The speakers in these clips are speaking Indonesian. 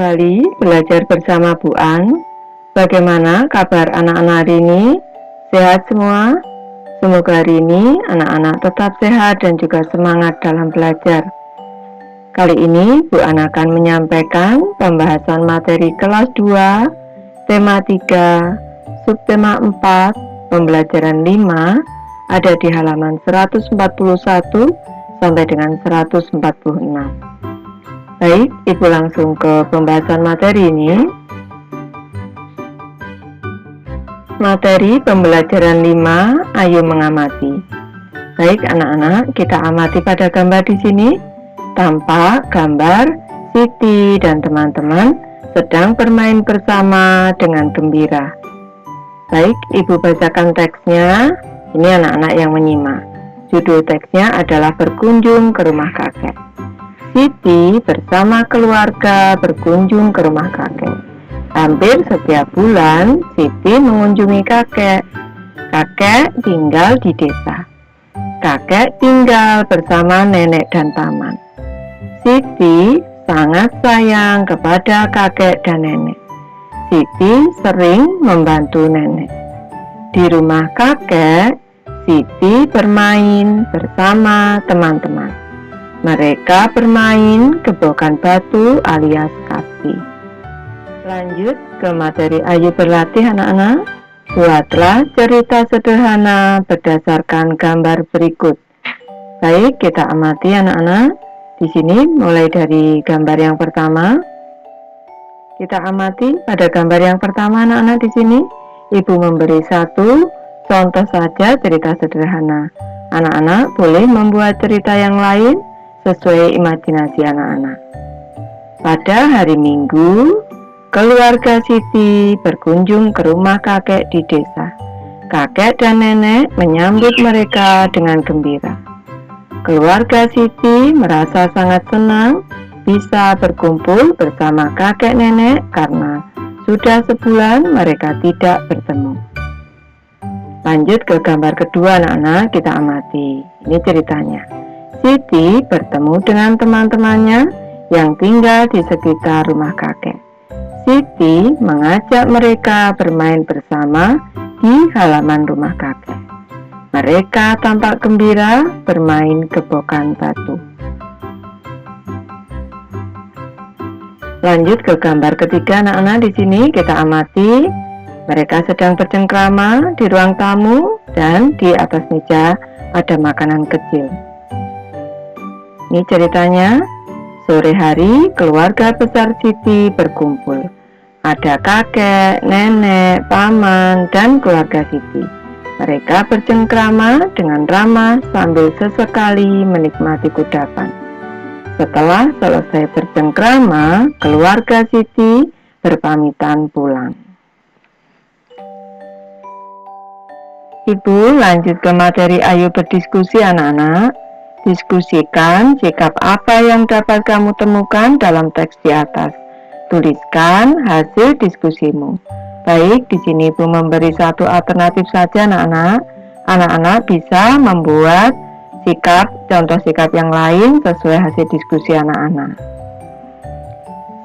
kembali belajar bersama Bu An. Bagaimana kabar anak-anak hari ini? Sehat semua? Semoga hari ini anak-anak tetap sehat dan juga semangat dalam belajar. Kali ini Bu An akan menyampaikan pembahasan materi kelas 2, tema 3, subtema 4, pembelajaran 5, ada di halaman 141 sampai dengan 146. Baik, Ibu langsung ke pembahasan materi ini. Materi pembelajaran 5, ayo mengamati. Baik anak-anak, kita amati pada gambar di sini. Tampak gambar Siti dan teman-teman sedang bermain bersama dengan gembira. Baik, Ibu bacakan teksnya. Ini anak-anak yang menyimak. Judul teksnya adalah Berkunjung ke Rumah Kakek. Siti bersama keluarga berkunjung ke rumah kakek. Hampir setiap bulan, Siti mengunjungi kakek. Kakek tinggal di desa. Kakek tinggal bersama nenek dan paman. Siti sangat sayang kepada kakek dan nenek. Siti sering membantu nenek. Di rumah kakek, Siti bermain bersama teman-teman. Mereka bermain gebokan batu alias kapi. Lanjut ke materi ayo berlatih anak-anak. Buatlah cerita sederhana berdasarkan gambar berikut. Baik, kita amati anak-anak. Di sini mulai dari gambar yang pertama. Kita amati pada gambar yang pertama anak-anak di sini. Ibu memberi satu contoh saja cerita sederhana. Anak-anak boleh membuat cerita yang lain sesuai imajinasi anak-anak. Pada hari Minggu, keluarga Siti berkunjung ke rumah kakek di desa. Kakek dan nenek menyambut mereka dengan gembira. Keluarga Siti merasa sangat senang bisa berkumpul bersama kakek nenek karena sudah sebulan mereka tidak bertemu. Lanjut ke gambar kedua anak-anak, kita amati. Ini ceritanya. Siti bertemu dengan teman-temannya yang tinggal di sekitar rumah kakek. Siti mengajak mereka bermain bersama di halaman rumah kakek. Mereka tampak gembira bermain gebokan batu. Lanjut ke gambar ketiga anak-anak, di sini kita amati. Mereka sedang bercengkrama di ruang tamu dan di atas meja ada makanan kecil. Ini ceritanya, sore hari keluarga besar Siti berkumpul. Ada kakek, nenek, paman, dan keluarga Siti. Mereka bercengkrama dengan ramah sambil sesekali menikmati kudapan. Setelah selesai bercengkrama, keluarga Siti berpamitan pulang. Ibu lanjut ke materi ayo berdiskusi anak-anak. Diskusikan sikap apa yang dapat kamu temukan dalam teks di atas. Tuliskan hasil diskusimu. Baik, di sini Ibu memberi satu alternatif saja anak-anak. Anak-anak bisa membuat contoh sikap yang lain sesuai hasil diskusi anak-anak.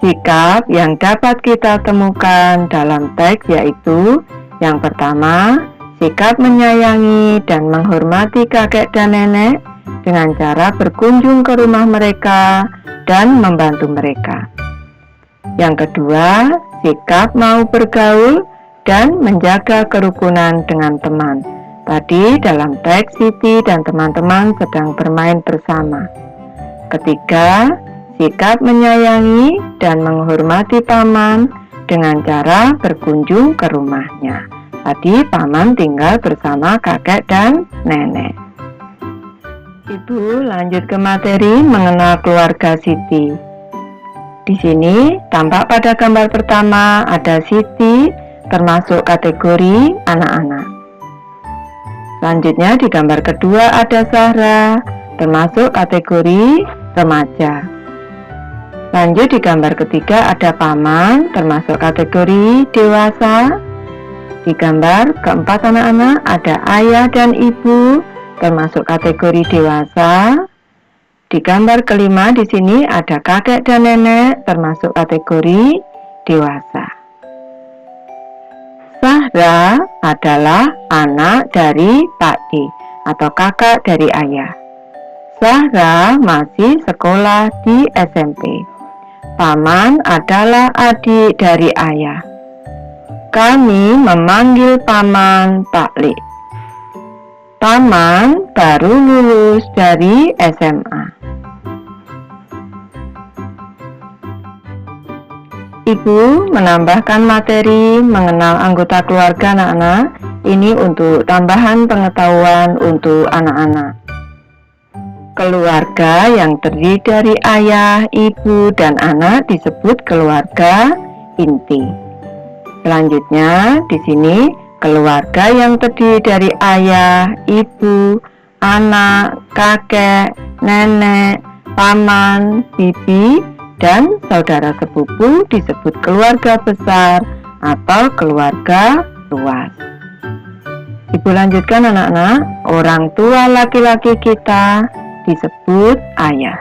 Sikap yang dapat kita temukan dalam teks yaitu yang pertama, sikap menyayangi dan menghormati kakek dan nenek dengan cara berkunjung ke rumah mereka dan membantu mereka. Yang kedua, sikap mau bergaul dan menjaga kerukunan dengan teman. Tadi dalam teks Siti dan teman-teman sedang bermain bersama. Ketiga, sikap menyayangi dan menghormati paman dengan cara berkunjung ke rumahnya. Tadi paman tinggal bersama kakek dan nenek. Ibu lanjut ke materi mengenal keluarga Siti. Di sini tampak pada gambar pertama ada Siti termasuk kategori anak-anak. Selanjutnya di gambar kedua ada Zahra termasuk kategori remaja. Lanjut di gambar ketiga ada paman termasuk kategori dewasa. Di gambar keempat anak-anak ada ayah dan ibu termasuk kategori dewasa. Di gambar kelima di sini ada kakek dan nenek termasuk kategori dewasa. Zahra adalah anak dari Pak D atau kakak dari ayah. Zahra masih sekolah di SMP. Paman adalah adik dari ayah. Kami memanggil paman Pak Lik. Paman baru lulus dari SMA. Ibu menambahkan materi mengenal anggota keluarga anak-anak. Ini untuk tambahan pengetahuan untuk anak-anak. Keluarga yang terdiri dari ayah, ibu, dan anak disebut keluarga inti. Selanjutnya, di sini keluarga yang terdiri dari ayah, ibu, anak, kakek, nenek, paman, bibi, dan saudara sepupu disebut keluarga besar atau keluarga luas. Ibu lanjutkan anak-anak, orang tua laki-laki kita disebut ayah.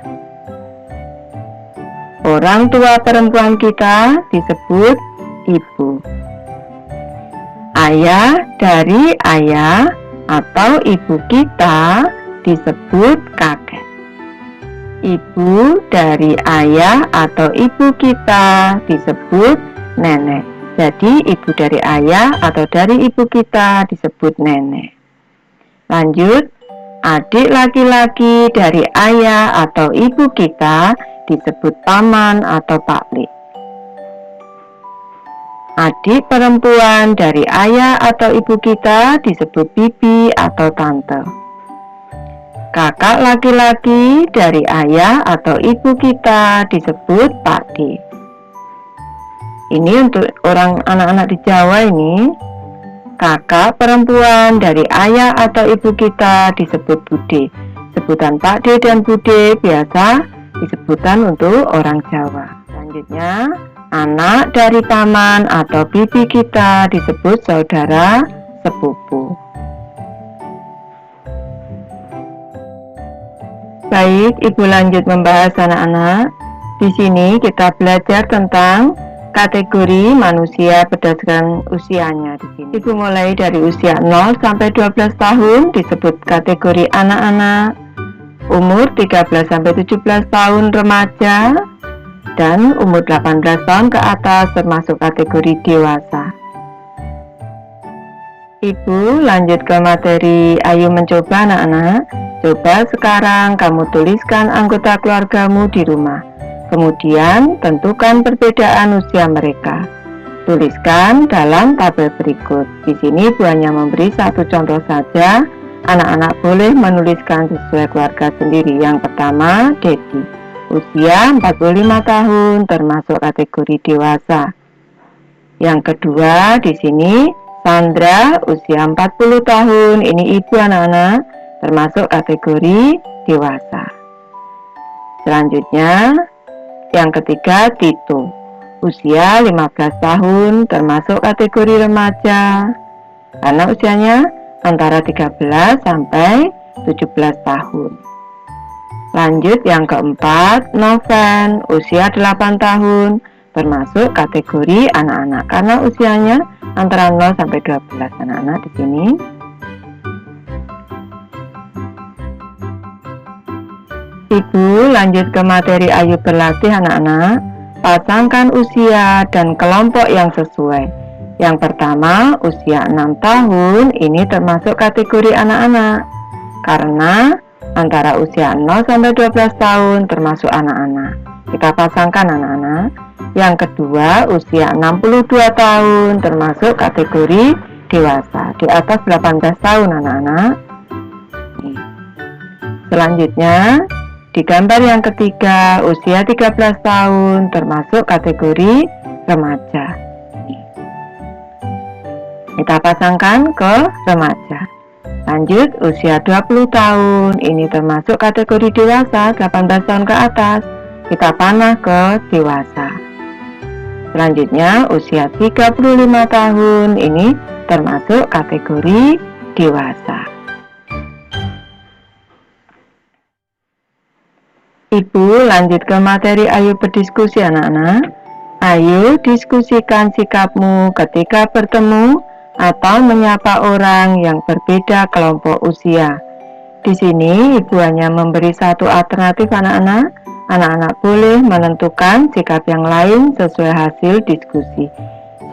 Orang tua perempuan kita disebut ibu. Ayah dari ayah atau ibu kita disebut kakek. Ibu dari ayah atau ibu kita disebut nenek. Jadi ibu dari ayah atau dari ibu kita disebut nenek. Lanjut, adik laki-laki dari ayah atau ibu kita disebut paman atau paklik. Adik perempuan dari ayah atau ibu kita disebut bibi atau tante. Kakak laki-laki dari ayah atau ibu kita disebut Pak D. Ini untuk orang anak-anak di Jawa ini. Kakak perempuan dari ayah atau ibu kita disebut Bude. Sebutan Pak D dan Bude biasa disebutan untuk orang Jawa. Selanjutnya, anak dari paman atau bibi kita disebut saudara sepupu. Baik, Ibu lanjut membahas anak-anak. Di sini kita belajar tentang kategori manusia berdasarkan usianya di sini. Ibu mulai dari usia 0 sampai 12 tahun disebut kategori anak-anak. Umur 13 sampai 17 tahun remaja dan umur 18 tahun ke atas termasuk kategori dewasa. Ibu lanjut ke materi Ayo Mencoba anak-anak. Coba sekarang kamu tuliskan anggota keluargamu di rumah. Kemudian tentukan perbedaan usia mereka. Tuliskan dalam tabel berikut. Di sini Ibu hanya memberi satu contoh saja. Anak-anak boleh menuliskan sesuai keluarga sendiri. Yang pertama, Dedi. Usia 45 tahun termasuk kategori dewasa. Yang kedua, di sini Sandra usia 40 tahun. Ini ibu anak-anak termasuk kategori dewasa. Selanjutnya, yang ketiga Tito, usia 15 tahun termasuk kategori remaja karena usianya antara 13 sampai 17 tahun. Lanjut yang keempat, Noven, usia 8 tahun termasuk kategori anak-anak karena usianya antara 0 sampai 12 anak-anak di sini. Ibu lanjut ke materi Ayo Berlatih anak-anak. Pasangkan usia dan kelompok yang sesuai. Yang pertama, usia 6 tahun ini termasuk kategori anak-anak karena antara usia 0 sampai 12 tahun termasuk anak-anak. Kita pasangkan anak-anak. Yang kedua, usia 62 tahun termasuk kategori dewasa, di atas 18 tahun anak-anak. Selanjutnya, di gambar yang ketiga, usia 13 tahun termasuk kategori remaja. Kita pasangkan ke remaja. Lanjut, usia 20 tahun, ini termasuk kategori dewasa, 18 tahun ke atas. Kita panah ke dewasa. Selanjutnya, usia 35 tahun, ini termasuk kategori dewasa. Ibu lanjut ke materi, ayo berdiskusi anak-anak. Ayo diskusikan sikapmu ketika bertemu atau menyapa orang yang berbeda kelompok usia. Di sini ibu hanya memberi satu alternatif anak-anak. Anak-anak boleh menentukan sikap yang lain sesuai hasil diskusi.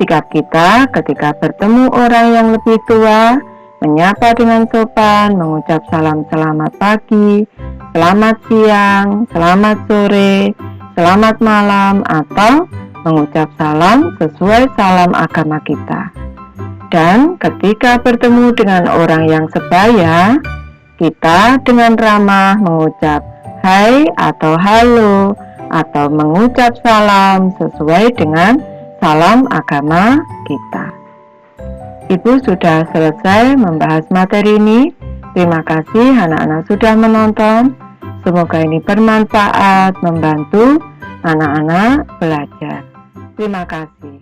Sikap kita ketika bertemu orang yang lebih tua, menyapa dengan sopan, mengucap salam selamat pagi, selamat siang, selamat sore, selamat malam, atau mengucap salam sesuai salam agama kita. Dan ketika bertemu dengan orang yang sebaya, kita dengan ramah mengucap hai atau halo, atau mengucap salam sesuai dengan salam agama kita. Ibu sudah selesai membahas materi ini. Terima kasih anak-anak sudah menonton. Semoga ini bermanfaat, membantu anak-anak belajar. Terima kasih.